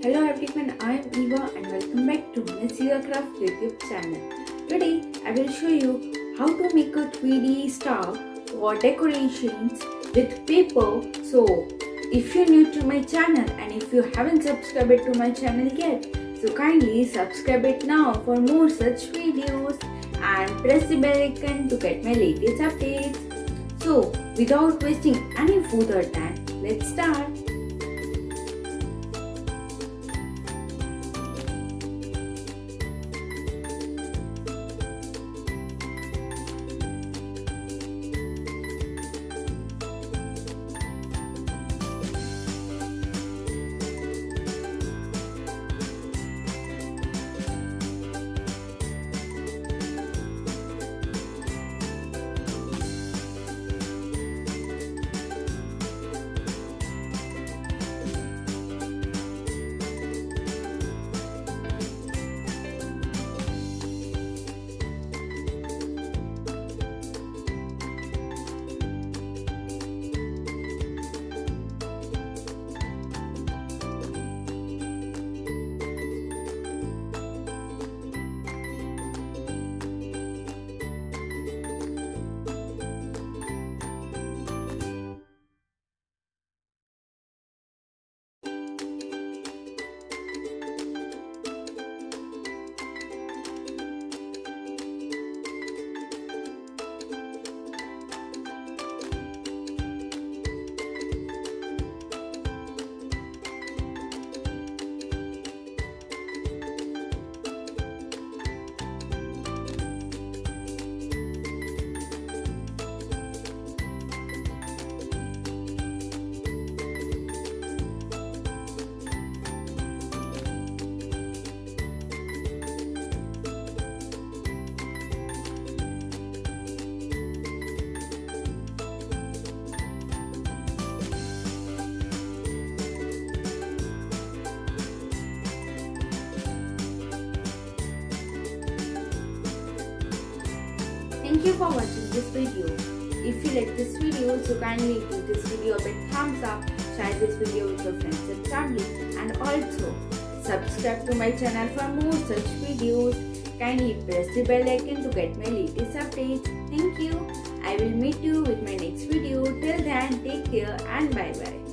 Hello everyone, I am Eva and welcome back to my Scissor Craft YouTube channel. Today I will show you how to make a 3D star for decorations with paper. So if you're new to my channel and if you haven't subscribed to my channel yet, so kindly subscribe it now for more such videos and press the bell icon to get my latest updates. So without wasting any further time, let's start. Thank you for watching this video. If you like this video, so kindly give this video a big thumbs up, share this video with your friends and family, and also subscribe to my channel for more such videos. Kindly press the bell icon to get my latest updates. Thank you. I will meet you with my next video. Till then, take care and bye bye.